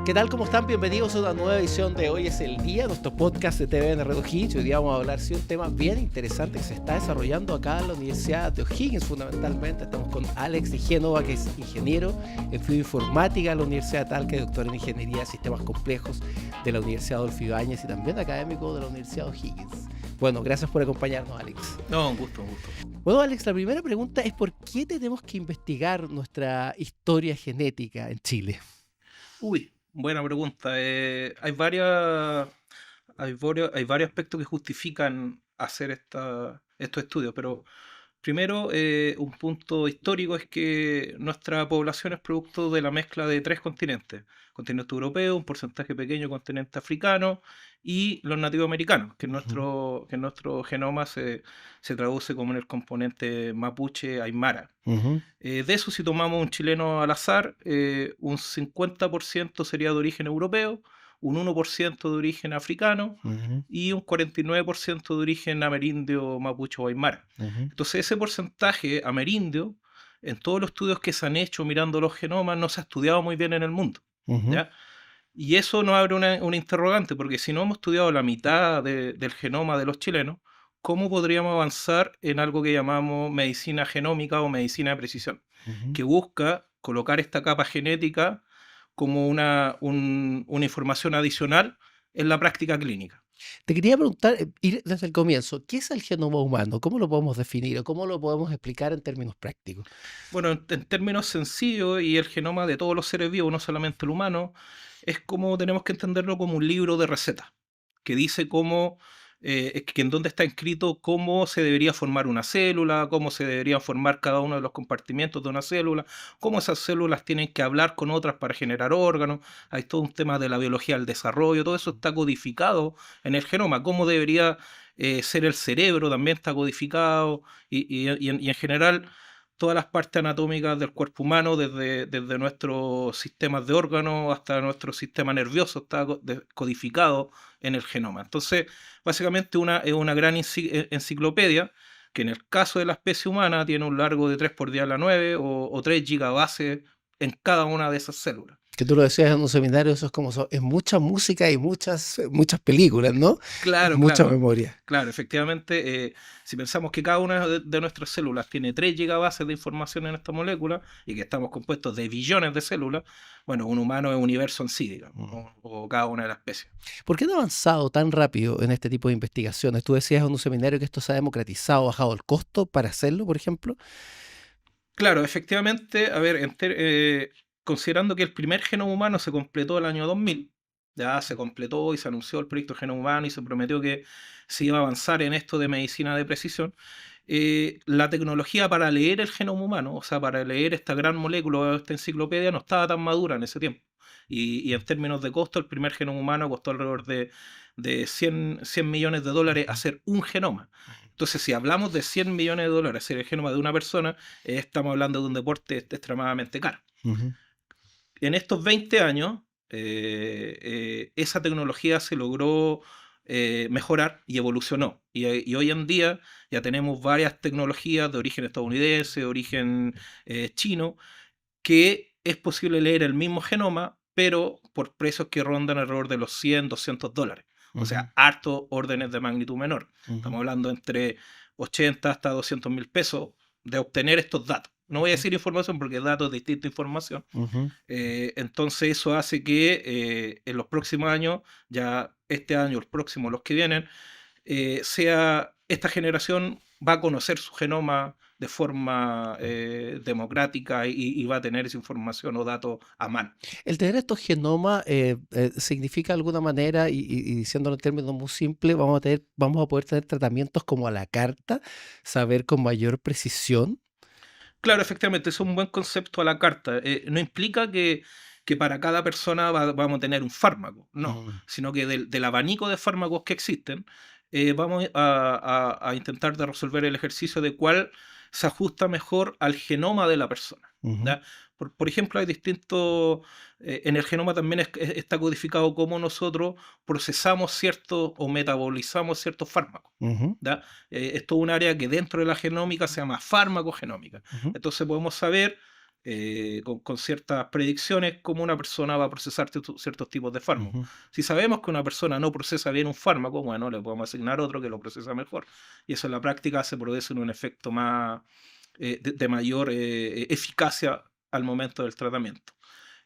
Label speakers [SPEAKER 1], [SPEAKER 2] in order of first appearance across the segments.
[SPEAKER 1] ¿Qué tal? ¿Cómo están? Bienvenidos a una nueva edición de Hoy es el Día, nuestro podcast de TVN Red O'Higgins. Hoy día vamos a hablar de un tema bien interesante que se está desarrollando acá en la Universidad de O'Higgins, fundamentalmente. Estamos con Alex de Génova, que es ingeniero en bioinformática de la Universidad de Talca y doctor en ingeniería de sistemas complejos de la Universidad Adolfo Ibáñez y también académico de la Universidad de O'Higgins. Bueno, gracias por acompañarnos, Alex.
[SPEAKER 2] No, un gusto, un gusto.
[SPEAKER 1] Bueno, Alex, la primera pregunta es ¿por qué tenemos que investigar nuestra historia genética en Chile?
[SPEAKER 2] Buena pregunta. Hay varios aspectos que justifican hacer estos estudios, pero primero, un punto histórico es que nuestra población es producto de la mezcla de tres continentes: continente europeo, un porcentaje pequeño continente africano y los nativos americanos, que en nuestro genoma se traduce como en el componente mapuche aymara. De eso, si tomamos un chileno al azar, un 50% sería de origen europeo, un 1% de origen africano y un 49% de origen amerindio, mapuche o aymara. Entonces, ese porcentaje amerindio, en todos los estudios que se han hecho mirando los genomas, no se ha estudiado muy bien en el mundo, ¿ya? Y eso nos abre una interrogante, porque si no hemos estudiado la mitad del genoma de los chilenos, ¿cómo podríamos avanzar en algo que llamamos medicina genómica o medicina de precisión? Que busca colocar esta capa genética como una información adicional en la práctica clínica.
[SPEAKER 1] Te quería preguntar, ir desde el comienzo, ¿qué es el genoma humano? ¿Cómo lo podemos definir o cómo lo podemos explicar en términos prácticos?
[SPEAKER 2] Bueno, en términos sencillos, y el genoma de todos los seres vivos, no solamente el humano, es como tenemos que entenderlo como un libro de recetas, que dice que en dónde está escrito cómo se debería formar una célula, cómo se deberían formar cada uno de los compartimentos de una célula, cómo esas células tienen que hablar con otras para generar órganos. Hay todo un tema de la biología del desarrollo, todo eso está codificado en el genoma. Cómo debería ser el cerebro también está codificado, y en general todas las partes anatómicas del cuerpo humano, desde nuestros sistemas de órganos hasta nuestro sistema nervioso, está codificado en el genoma. Entonces, básicamente es una gran enciclopedia que en el caso de la especie humana tiene un largo de 3 por 10 a la 9 o 3 gigabases en cada una de esas células.
[SPEAKER 1] Que tú lo decías en un seminario, eso es como es mucha música y muchas películas, ¿no? Es
[SPEAKER 2] Claro,
[SPEAKER 1] mucha
[SPEAKER 2] claro.
[SPEAKER 1] memoria.
[SPEAKER 2] Claro, efectivamente, si pensamos que cada una de nuestras células tiene 3 gigabases de información en esta molécula y que estamos compuestos de billones de células, bueno, un humano es un universo en sí, digamos, o cada una de las especies.
[SPEAKER 1] ¿Por qué no ha avanzado tan rápido en este tipo de investigaciones? Tú decías en un seminario que esto se ha democratizado, bajado el costo para hacerlo, por ejemplo.
[SPEAKER 2] Claro, efectivamente, a ver, considerando que el primer genoma humano se completó el año 2000, ya se completó y se anunció el proyecto Genoma Humano y se prometió que se iba a avanzar en esto de medicina de precisión. La tecnología para leer el genoma humano, o sea, para leer esta gran molécula, esta enciclopedia, no estaba tan madura en ese tiempo. Y en términos de costo, el primer genoma humano costó alrededor de 100 millones de dólares hacer un genoma. Entonces, si hablamos de 100 millones de dólares hacer el genoma de una persona, estamos hablando de un deporte extremadamente caro. En estos 20 años, esa tecnología se logró mejorar y evolucionó. Y hoy en día ya tenemos varias tecnologías de origen estadounidense, de origen chino, que es posible leer el mismo genoma, pero por precios que rondan alrededor de los 100, 200 dólares. O sea, hartos órdenes de magnitud menor. Estamos hablando entre 80 hasta 200.000 pesos de obtener estos datos. No voy a decir información porque datos es distinta información. Entonces eso hace que en los próximos años, ya este año, el próximo, los que vienen, esta generación va a conocer su genoma de forma democrática y va a tener esa información o datos a mano.
[SPEAKER 1] El tener estos genomas significa de alguna manera, y diciéndolo en términos muy simples, vamos a poder tener tratamientos como a la carta, saber con mayor precisión.
[SPEAKER 2] Claro, efectivamente, es un buen concepto a la carta. No implica que para cada persona vamos a tener un fármaco, no, sino que del abanico de fármacos que existen, vamos a intentar de resolver el ejercicio de cuál se ajusta mejor al genoma de la persona. ¿Ya? Por ejemplo, hay distintos, en el genoma también está codificado cómo nosotros procesamos ciertos o metabolizamos ciertos fármacos. ¿Ya? Esto es un área que dentro de la genómica se llama farmacogenómica. Entonces podemos saber con ciertas predicciones cómo una persona va a procesar ciertos tipos de fármacos.
[SPEAKER 1] Ujú.
[SPEAKER 2] Si sabemos que una persona no procesa bien un fármaco, bueno, le podemos asignar otro que lo procesa mejor. Y eso en la práctica se produce en un efecto más de mayor eficacia al momento del tratamiento.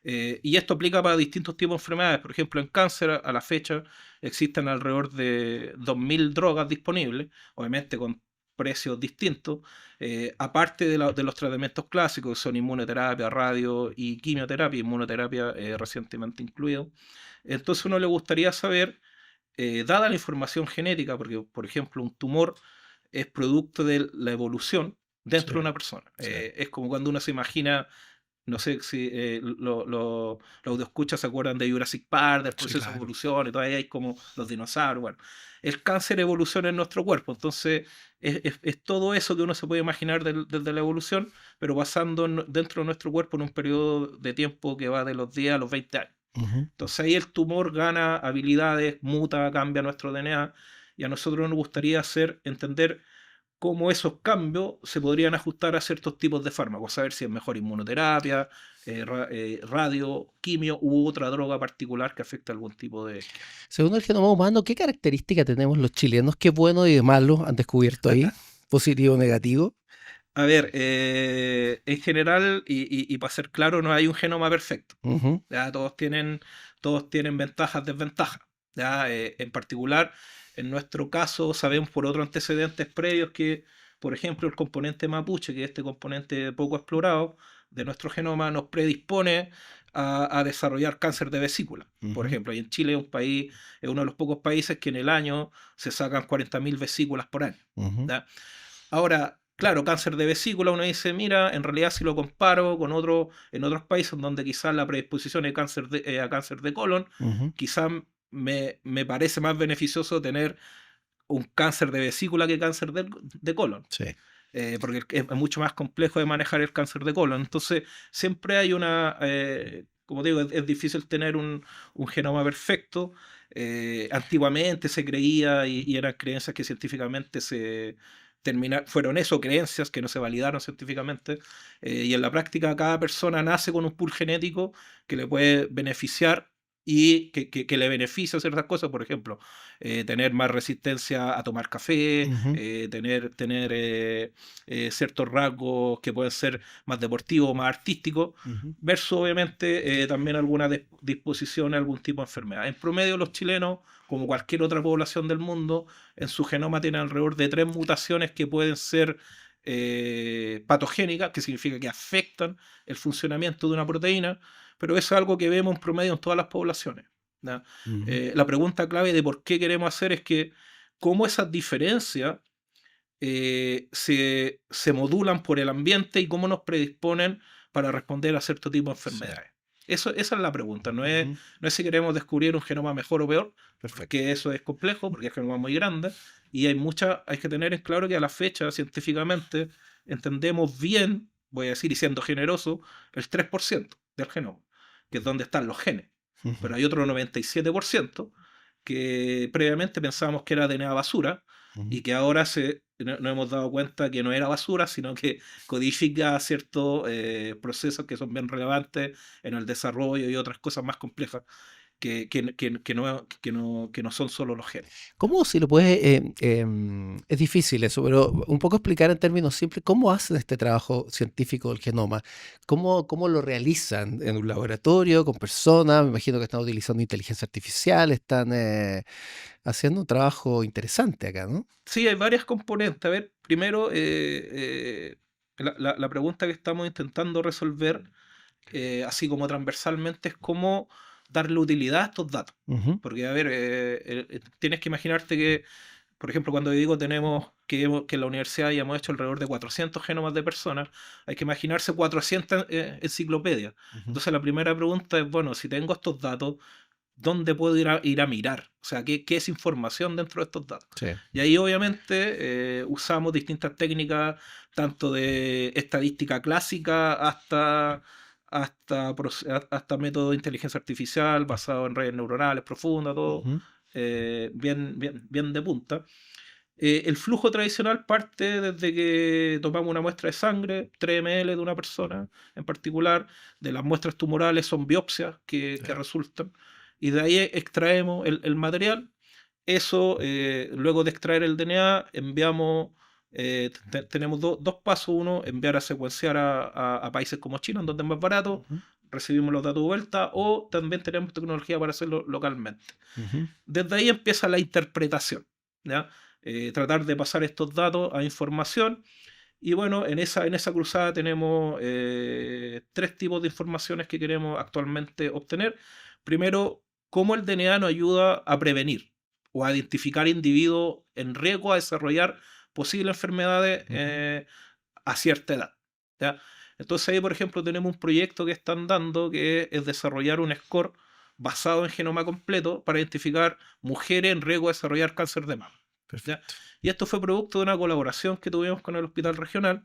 [SPEAKER 2] Y esto aplica para distintos tipos de enfermedades. Por ejemplo, en cáncer, a la fecha, existen alrededor de 2.000 drogas disponibles, obviamente con precios distintos, aparte de los tratamientos clásicos, que son inmunoterapia, radio y quimioterapia, inmunoterapia recientemente incluido. Entonces, uno le gustaría saber, dada la información genética, porque, por ejemplo, un tumor es producto de la evolución
[SPEAKER 1] Sí,
[SPEAKER 2] dentro de una persona.
[SPEAKER 1] sí.
[SPEAKER 2] Es como cuando uno se imagina, no sé si los audioescuchas se acuerdan de Jurassic Park, del
[SPEAKER 1] Sí,
[SPEAKER 2] proceso de
[SPEAKER 1] claro.
[SPEAKER 2] evolución, y todavía hay como los dinosaurios. Bueno, el cáncer evoluciona en nuestro cuerpo, entonces es todo eso que uno se puede imaginar desde la evolución, pero pasando dentro de nuestro cuerpo en un periodo de tiempo que va de los 10 a los 20 años.
[SPEAKER 1] Ujú.
[SPEAKER 2] Entonces ahí el tumor gana habilidades, muta, cambia nuestro DNA, y a nosotros nos gustaría entender cómo esos cambios se podrían ajustar a ciertos tipos de fármacos, saber si es mejor inmunoterapia, radio, quimio u otra droga particular que afecte a algún tipo de esquema.
[SPEAKER 1] Según el genoma humano, ¿qué características tenemos los chilenos? ¿Qué bueno y de malo han descubierto ahí? ¿Positivo o negativo?
[SPEAKER 2] A ver, en general, y para ser claro, no hay un genoma perfecto.
[SPEAKER 1] Ujú.
[SPEAKER 2] ¿Ya? Todos tienen ventajas, desventajas. ¿Ya? En particular, en nuestro caso, sabemos por otros antecedentes previos que, por ejemplo, el componente mapuche, que es este componente poco explorado de nuestro genoma, nos predispone a desarrollar cáncer de vesícula. Por
[SPEAKER 1] Ujú.
[SPEAKER 2] ejemplo, y en Chile es uno de los pocos países que en el año se sacan 40.000 vesículas por año.
[SPEAKER 1] Ujú.
[SPEAKER 2] ¿Ya? Ahora, claro, cáncer de vesícula, uno dice, mira, en realidad si lo comparo con en otros países donde quizás la predisposición es a cáncer de colon,
[SPEAKER 1] Ujú.
[SPEAKER 2] quizás me parece más beneficioso tener un cáncer de vesícula que cáncer de colon.
[SPEAKER 1] Sí.
[SPEAKER 2] Porque es mucho más complejo de manejar el cáncer de colon. Entonces, siempre hay como digo, es difícil tener un genoma perfecto. Antiguamente se creía y eran creencias que científicamente fueron eso, creencias que no se validaron científicamente. Y en la práctica, cada persona nace con un pool genético que le puede beneficiar y que le beneficia ciertas cosas, por ejemplo, tener más resistencia a tomar café,
[SPEAKER 1] Ujú.
[SPEAKER 2] tener ciertos rasgos que pueden ser más deportivos, más artísticos,
[SPEAKER 1] Ujú.
[SPEAKER 2] versus obviamente también alguna disposición a algún tipo de enfermedad. En promedio los chilenos, como cualquier otra población del mundo, en su genoma tienen alrededor de 3 mutaciones que pueden ser patogénicas, que significa que afectan el funcionamiento de una proteína, pero eso es algo que vemos en promedio en todas las poblaciones. ¿Ya?
[SPEAKER 1] Ujú.
[SPEAKER 2] La pregunta clave de por qué queremos hacer es que cómo esas diferencias se modulan por el ambiente y cómo nos predisponen para responder a cierto tipo de
[SPEAKER 1] Sí.
[SPEAKER 2] enfermedades. Esa es la pregunta,
[SPEAKER 1] Ujú.
[SPEAKER 2] no es si queremos descubrir un genoma mejor o peor,
[SPEAKER 1] Perfecto.
[SPEAKER 2] porque eso es complejo, porque el genoma es muy grande, y hay que tener en claro que a la fecha, científicamente, entendemos bien, voy a decir, y siendo generoso, el 3% del genoma, que es donde están los genes.
[SPEAKER 1] Ujú.
[SPEAKER 2] Pero hay otro 97% que previamente pensábamos que era ADN basura,
[SPEAKER 1] Ujú.
[SPEAKER 2] y que ahora nos hemos dado cuenta que no era basura, sino que codifica ciertos procesos que son bien relevantes en el desarrollo y otras cosas más complejas que no son solo los genes.
[SPEAKER 1] ¿Cómo si lo puedes, es difícil eso, pero un poco explicar en términos simples, cómo hacen este trabajo científico del genoma? ¿Cómo lo realizan en un laboratorio, con personas? Me imagino que están utilizando inteligencia artificial, están haciendo un trabajo interesante acá, ¿no?
[SPEAKER 2] Sí, hay varias componentes. A ver, primero, la pregunta que estamos intentando resolver, así como transversalmente, es cómo darle utilidad a estos datos.
[SPEAKER 1] Ujú.
[SPEAKER 2] Porque, a ver, tienes que imaginarte que, por ejemplo, cuando digo que en la universidad ya hemos hecho alrededor de 400 genomas de personas, hay que imaginarse 400 enciclopedias.
[SPEAKER 1] Ujú.
[SPEAKER 2] Entonces, la primera pregunta es, bueno, si tengo estos datos, ¿dónde puedo ir a mirar? O sea, ¿qué es información dentro de estos datos?
[SPEAKER 1] Sí.
[SPEAKER 2] Y ahí obviamente usamos distintas técnicas, tanto de estadística clásica hasta método de inteligencia artificial basado en redes neuronales profundas, todo
[SPEAKER 1] Ujú.
[SPEAKER 2] bien de punta. El flujo tradicional parte desde que tomamos una muestra de sangre, 3 ml de una persona en particular. De las muestras tumorales son biopsias que
[SPEAKER 1] Ya.
[SPEAKER 2] resultan, y de ahí extraemos el material. Eso, luego de extraer el DNA, enviamos, tenemos dos pasos. Uno, enviar a secuenciar a países como China, en donde es más barato,
[SPEAKER 1] Ujú,
[SPEAKER 2] recibimos los datos de vuelta, o también tenemos tecnología para hacerlo localmente.
[SPEAKER 1] ujú,
[SPEAKER 2] Desde ahí empieza la interpretación, ¿ya? Tratar de pasar estos datos a información. Y bueno, en esa cruzada tenemos 3 tipos de informaciones que queremos actualmente obtener. Primero, cómo el DNA nos ayuda a prevenir o a identificar individuos en riesgo a desarrollar posibles enfermedades
[SPEAKER 1] ujú.
[SPEAKER 2] a cierta edad, ¿ya? Entonces ahí, por ejemplo, tenemos un proyecto que están dando, que es desarrollar un score basado en genoma completo para identificar mujeres en riesgo de desarrollar cáncer de mama, ¿ya?
[SPEAKER 1] Perfecto.
[SPEAKER 2] Y esto fue producto de una colaboración que tuvimos con el Hospital Regional,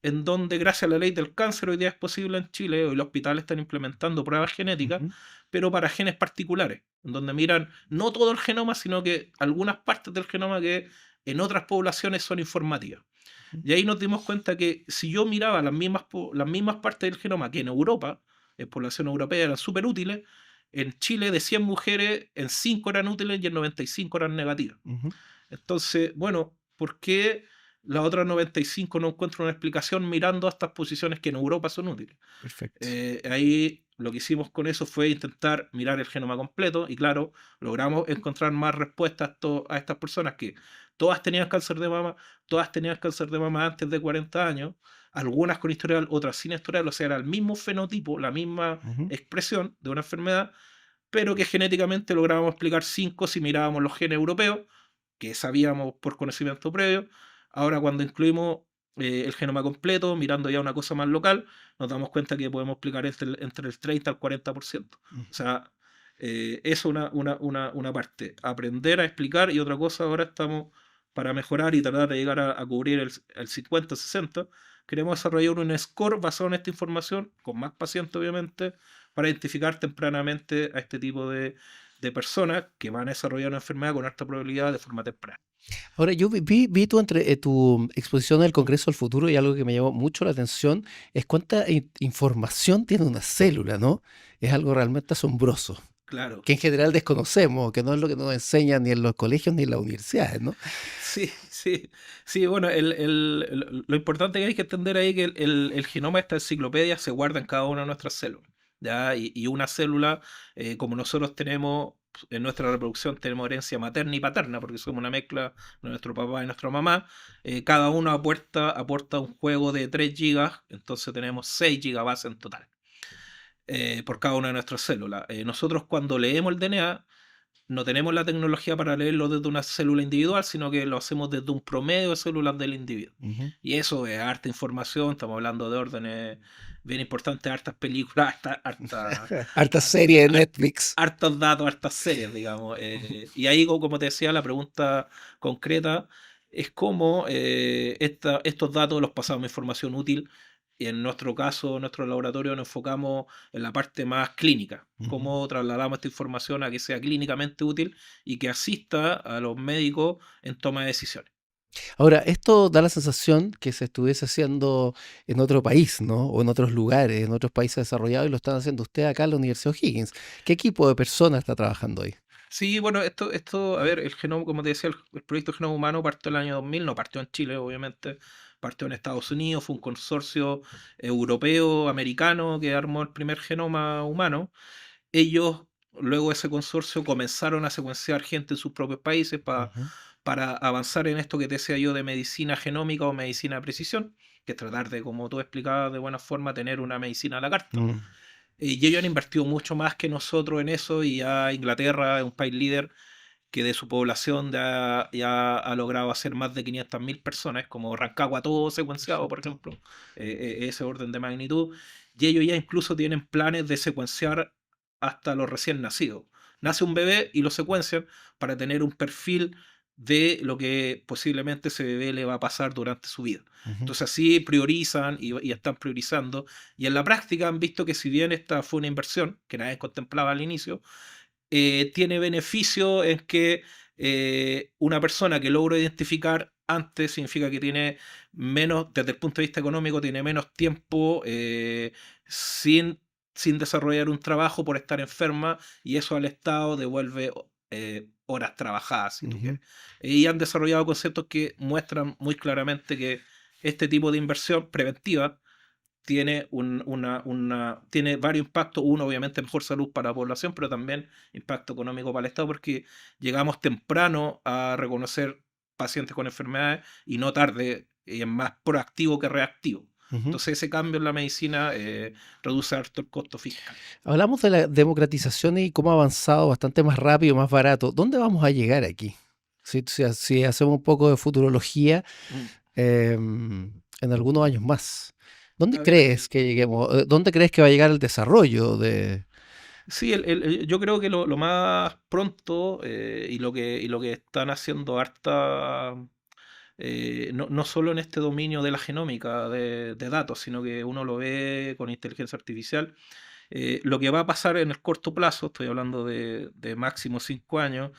[SPEAKER 2] en donde, gracias a la ley del cáncer, hoy día es posible en Chile, hoy los hospitales están implementando pruebas genéticas,
[SPEAKER 1] Ujú,
[SPEAKER 2] pero para genes particulares, en donde miran no todo el genoma, sino que algunas partes del genoma que en otras poblaciones son informativas.
[SPEAKER 1] ujú,
[SPEAKER 2] Y ahí nos dimos cuenta que si yo miraba las mismas partes del genoma que en Europa, en población europea, eran súper útiles, en Chile de 100 mujeres, en 5 eran útiles y en 95 eran negativas.
[SPEAKER 1] ujú.
[SPEAKER 2] Entonces, bueno, ¿por qué las otras 95 no encuentran una explicación mirando a estas posiciones que en Europa son útiles?
[SPEAKER 1] Perfecto.
[SPEAKER 2] Ahí lo que hicimos con eso fue intentar mirar el genoma completo, y claro, logramos encontrar más respuestas a estas personas que todas tenían cáncer de mama, todas tenían cáncer de mama antes de 40 años, algunas con historial, otras sin historial. O sea, era el mismo fenotipo, la misma
[SPEAKER 1] Ujú.
[SPEAKER 2] expresión de una enfermedad, pero que genéticamente lográbamos explicar 5 si mirábamos los genes europeos, que sabíamos por conocimiento previo. Ahora, cuando incluimos el genoma completo, mirando ya una cosa más local, nos damos cuenta que podemos explicar entre el 30 al 40%. O
[SPEAKER 1] Ujú.
[SPEAKER 2] sea, eso es una parte. Aprender a explicar, y otra cosa, ahora estamos para mejorar y tratar de llegar a cubrir el 50-60. Queremos desarrollar un score basado en esta información, con más pacientes obviamente, para identificar tempranamente a este tipo de personas que van a desarrollar una enfermedad con alta probabilidad de forma temprana.
[SPEAKER 1] Ahora, yo vi tu exposición del Congreso del Futuro, y algo que me llamó mucho la atención es cuánta información tiene una célula, ¿no? Es algo realmente asombroso,
[SPEAKER 2] Claro.
[SPEAKER 1] que en general desconocemos, que no es lo que nos enseñan ni en los colegios ni en las universidades, ¿no?
[SPEAKER 2] Sí, sí, sí. Bueno, lo importante que hay que entender ahí, que el genoma de esta enciclopedia se guarda en cada una de nuestras células, ¿ya? Y una célula, como nosotros tenemos en nuestra reproducción, tenemos herencia materna y paterna, porque somos una mezcla de nuestro papá y nuestra mamá. Cada uno aporta un juego de 3 gigas, entonces tenemos 6 gigabases en total, por cada una de nuestras células. Nosotros, cuando leemos el DNA, no tenemos la tecnología para leerlo desde una célula individual, sino que lo hacemos desde un promedio de células del individuo.
[SPEAKER 1] Ujú.
[SPEAKER 2] Y eso es harta información. Estamos hablando de órdenes bien importantes, hartas películas,
[SPEAKER 1] Harta serie de
[SPEAKER 2] har-
[SPEAKER 1] Netflix.
[SPEAKER 2] hartos datos, hartas series, digamos.
[SPEAKER 1] Ujú.
[SPEAKER 2] Y ahí, como te decía, la pregunta concreta es cómo estos datos los pasamos a información útil. Y en nuestro caso, en nuestro laboratorio, nos enfocamos en la parte más clínica,
[SPEAKER 1] Ujú.
[SPEAKER 2] cómo trasladamos esta información a que sea clínicamente útil y que asista a los médicos en toma de decisiones.
[SPEAKER 1] Ahora, esto da la sensación que se estuviese haciendo en otro país, ¿no? O en otros lugares, en otros países desarrollados, y lo están haciendo ustedes acá en la Universidad O'Higgins. ¿Qué equipo de personas está trabajando ahí?
[SPEAKER 2] Sí, bueno, a ver, el genoma, como te decía, el proyecto Genoma Humano partió el año 2000. No partió en Chile, obviamente, partió en Estados Unidos. Fue un consorcio europeo, americano, que armó el primer genoma humano. Ellos, luego de ese consorcio, comenzaron a secuenciar gente en sus propios países
[SPEAKER 1] Ujú.
[SPEAKER 2] para avanzar en esto que te decía yo de medicina genómica o medicina de precisión, que es tratar de, como tú explicabas de buena forma, tener una medicina a la carta.
[SPEAKER 1] Mm.
[SPEAKER 2] Y ellos han invertido mucho más que nosotros en eso, y ya Inglaterra es un país líder que de su población ya ha logrado hacer más de 500.000 personas, como Rancagua todo secuenciado, por
[SPEAKER 1] Perfecto.
[SPEAKER 2] ejemplo, ese orden de magnitud. Y ellos ya incluso tienen planes de secuenciar hasta los recién nacidos. Nace un bebé y lo secuencian para tener un perfil de lo que posiblemente ese bebé le va a pasar durante su vida.
[SPEAKER 1] Ujú.
[SPEAKER 2] Entonces así priorizan y están priorizando. Y en la práctica han visto que, si bien esta fue una inversión que nadie contemplaba al inicio, tiene beneficio en que una persona que logro identificar antes significa que tiene menos, desde el punto de vista económico, tiene menos tiempo sin, sin desarrollar un trabajo por estar enferma, y eso al Estado devuelve horas trabajadas, si tú quieres. Y han desarrollado conceptos que muestran muy claramente que este tipo de inversión preventiva tiene, tiene varios impactos. Uno, obviamente, mejor salud para la población, pero también impacto económico para el Estado, porque llegamos temprano a reconocer pacientes con enfermedades y no tarde, y es más proactivo que reactivo. Entonces ese cambio en la medicina reduce harto el costo fiscal.
[SPEAKER 1] Hablamos de la democratización y cómo ha avanzado bastante más rápido, más barato. ¿Dónde vamos a llegar aquí? Si hacemos un poco de futurología,
[SPEAKER 2] Mm.
[SPEAKER 1] en algunos años más. ¿Dónde
[SPEAKER 2] A ver,
[SPEAKER 1] crees que lleguemos? ¿Dónde crees que va a llegar el desarrollo de...?
[SPEAKER 2] sí, yo creo que lo más pronto y lo que están haciendo harta, no solo en este dominio de la genómica de datos, sino que uno lo ve con inteligencia artificial. Lo que va a pasar en el corto plazo, estoy hablando de máximo 5 años,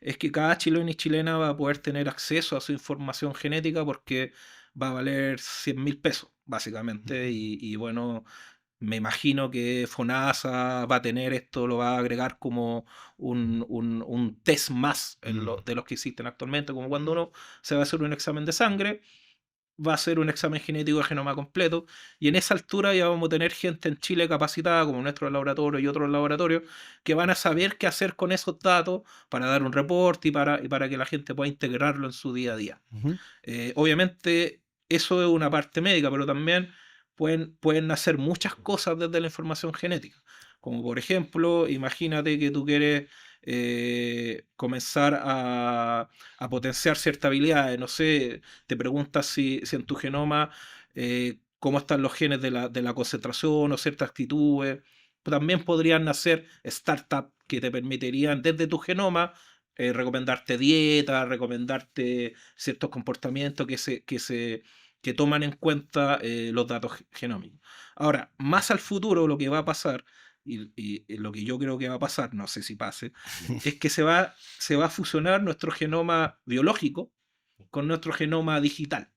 [SPEAKER 2] es que cada chileno y chilena va a poder tener acceso a su información genética porque va a valer 100.000 pesos, básicamente, y bueno, me imagino que FONASA va a tener esto, lo va a agregar como un test más de los que existen actualmente, como cuando uno se va a hacer un examen de sangre, va a ser un examen genético de genoma completo, y en esa altura ya vamos a tener gente en Chile capacitada, como nuestro laboratorio y otros laboratorios, que van a saber qué hacer con esos datos para dar un reporte y para que la gente pueda integrarlo en su día a día. Obviamente, eso es una parte médica, pero también pueden hacer muchas cosas desde la información genética. Como por ejemplo, imagínate que tú quieres comenzar a potenciar ciertas habilidades. No sé, te preguntas si en tu genoma cómo están los genes de la concentración o ciertas actitudes. También podrían nacer startups que te permitirían desde tu genoma recomendarte dieta, recomendarte ciertos comportamientos que toman en cuenta los datos genómicos. Ahora, más al futuro, lo que va a pasar, y lo que yo creo que va a pasar, no sé si pase, es que se va a fusionar nuestro genoma biológico con nuestro genoma digital.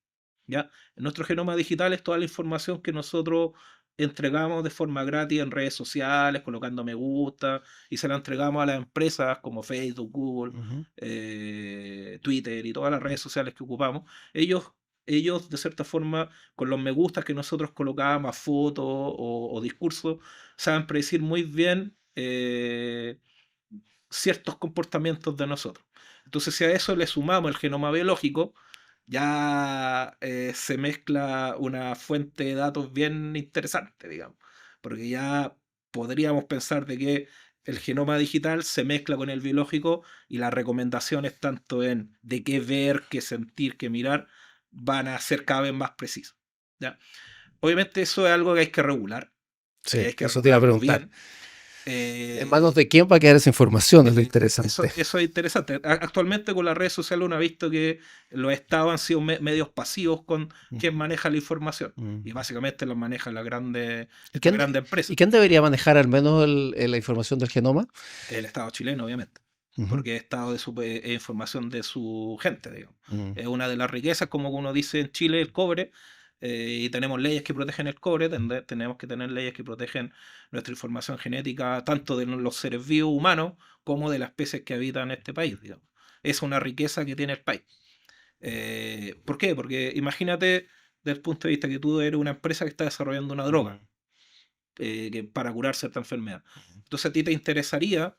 [SPEAKER 2] ¿Ya? Nuestro genoma digital es toda la información que nosotros entregamos de forma gratis en redes sociales, colocando me gusta, y se la entregamos a las empresas como Facebook, Google, Twitter y todas las redes sociales que ocupamos. Ellos, de cierta forma, con los me gustas que nosotros colocábamos a fotos o discursos, saben predecir muy bien ciertos comportamientos de nosotros. Entonces, si a eso le sumamos el genoma biológico, ya se mezcla una fuente de datos bien interesante, digamos, porque ya podríamos pensar de que el genoma digital se mezcla con el biológico y las recomendaciones tanto en de qué ver, qué sentir, qué mirar, van a ser cada vez más precisas. ¿Ya? Obviamente eso es algo que hay que regular,
[SPEAKER 1] Sí,
[SPEAKER 2] hay que
[SPEAKER 1] eso te iba a
[SPEAKER 2] regularlo
[SPEAKER 1] preguntar.
[SPEAKER 2] bien.
[SPEAKER 1] ¿En manos de quién va a quedar esa información? Es lo interesante.
[SPEAKER 2] Eso es interesante. Actualmente con las redes sociales uno ha visto que los estados han sido medios pasivos con quien maneja la información. Y básicamente los maneja la grande,
[SPEAKER 1] ¿Y
[SPEAKER 2] la
[SPEAKER 1] quién,
[SPEAKER 2] grande empresa.
[SPEAKER 1] ¿Y quién debería manejar al menos la información del genoma?
[SPEAKER 2] El Estado chileno, obviamente. Porque es estado es información de su gente, digamos. Es una de las riquezas, como uno dice en Chile, el cobre. Y tenemos leyes que protegen el cobre, tenemos que tener leyes que protegen nuestra información genética, tanto de los seres vivos humanos como de las especies que habitan este país, digamos. Es una riqueza que tiene el país. ¿Por qué? Porque imagínate desde el punto de vista que tú eres una empresa que está desarrollando una droga para curar cierta enfermedad. Entonces a ti te interesaría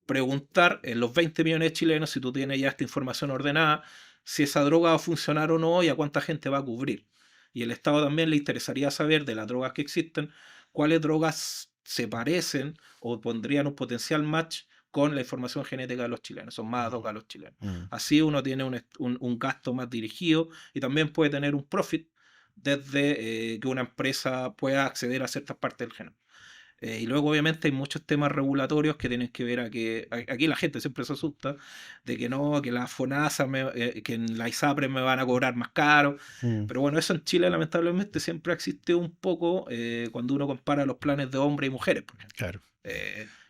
[SPEAKER 2] preguntar en los 20 millones de chilenos, si tú tienes ya esta información ordenada, si esa droga va a funcionar o no y a cuánta gente va a cubrir. Y el Estado también le interesaría saber de las drogas que existen, cuáles drogas se parecen o pondrían un potencial match con la información genética de los chilenos, son más drogas a los chilenos. Así uno tiene un gasto más dirigido y también puede tener un profit desde que una empresa pueda acceder a ciertas partes del genoma. Y luego obviamente hay muchos temas regulatorios que tienen que ver aquí la gente siempre se asusta de que no, que la FONASA, que en la ISAPRES me van a cobrar más caro. Pero bueno, eso en Chile lamentablemente siempre existe un poco cuando uno compara los planes de hombres y mujeres, por ejemplo.
[SPEAKER 1] Claro.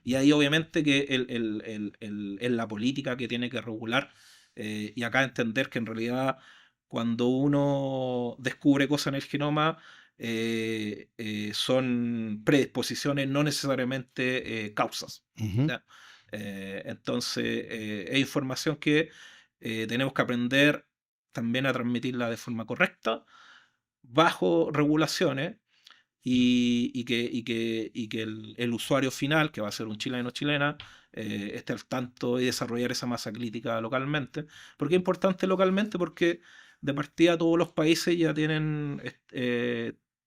[SPEAKER 2] Y ahí obviamente que es la política que tiene que regular, y acá entender que en realidad cuando uno descubre cosas en el genoma, son predisposiciones, no necesariamente causas.
[SPEAKER 1] Ujú.
[SPEAKER 2] ¿Ya? Entonces, es información que tenemos que aprender también a transmitirla de forma correcta, bajo regulaciones, y que el usuario final, que va a ser un chileno o chilena, esté al tanto y desarrollar esa masa crítica localmente. ¿Por qué es importante localmente? Porque de partida todos los países ya tienen,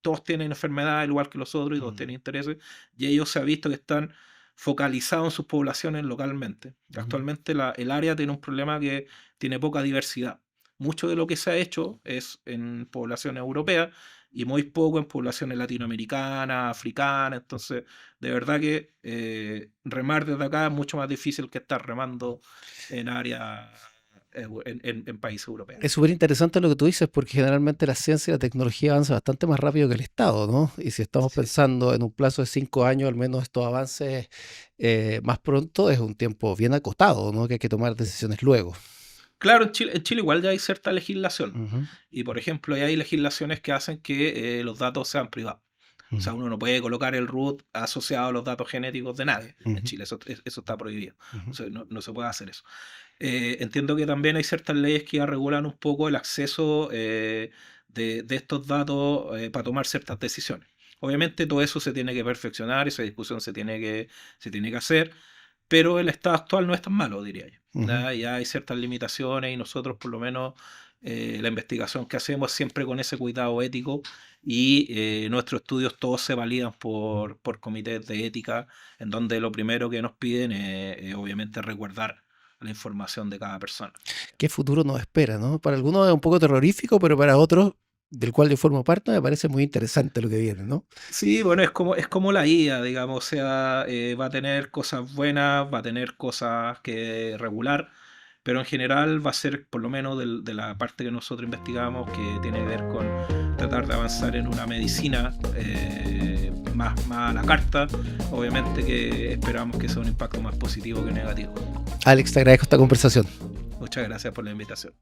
[SPEAKER 2] todos tienen enfermedades igual que los otros y todos tienen intereses, y ellos se ha visto que están focalizados en sus poblaciones localmente.
[SPEAKER 1] Ujú.
[SPEAKER 2] Actualmente el área tiene un problema que tiene poca diversidad. Mucho de lo que se ha hecho es en poblaciones europeas y muy poco en poblaciones latinoamericanas, africanas. Entonces, de verdad que remar desde acá es mucho más difícil que estar remando en áreas, en países europeos.
[SPEAKER 1] Es súper interesante lo que tú dices, porque generalmente la ciencia y la tecnología avanza bastante más rápido que el Estado, ¿no? Y si estamos
[SPEAKER 2] Sí.
[SPEAKER 1] pensando en un plazo de 5 años, al menos estos avances más pronto, es un tiempo bien acotado, ¿no? Que hay que tomar decisiones luego.
[SPEAKER 2] Claro, en Chile igual ya hay cierta legislación.
[SPEAKER 1] Ujú,
[SPEAKER 2] Y por ejemplo, ya hay legislaciones que hacen que los datos sean privados. O
[SPEAKER 1] ujú,
[SPEAKER 2] sea, uno no puede colocar el root asociado a los datos genéticos de nadie. En
[SPEAKER 1] ujú,
[SPEAKER 2] Chile eso está prohibido. O
[SPEAKER 1] ujú.
[SPEAKER 2] sea, no se puede hacer eso. Entiendo que también hay ciertas leyes que ya regulan un poco el acceso, de estos datos, para tomar ciertas decisiones. Obviamente todo eso se tiene que perfeccionar, esa discusión se tiene que hacer, pero el estado actual no es tan malo, diría yo.
[SPEAKER 1] Ujú.
[SPEAKER 2] Ya hay ciertas limitaciones y nosotros por lo menos, la investigación que hacemos siempre con ese cuidado ético, y nuestros estudios todos se validan por comités de ética, en donde lo primero que nos piden es obviamente resguardar la información de cada persona.
[SPEAKER 1] ¿Qué futuro nos espera, no? Para algunos es un poco terrorífico, pero para otros, del cual yo formo parte, me parece muy interesante lo que viene, ¿no?
[SPEAKER 2] Sí, bueno, es como la IA, digamos, o sea, va a tener cosas buenas, va a tener cosas que regular, pero en general va a ser, por lo menos de la parte que nosotros investigamos, que tiene que ver con tratar de avanzar en una medicina, más a la carta. Obviamente que esperamos que sea un impacto más positivo que negativo.
[SPEAKER 1] Alex, te agradezco esta conversación.
[SPEAKER 2] Muchas gracias por la invitación.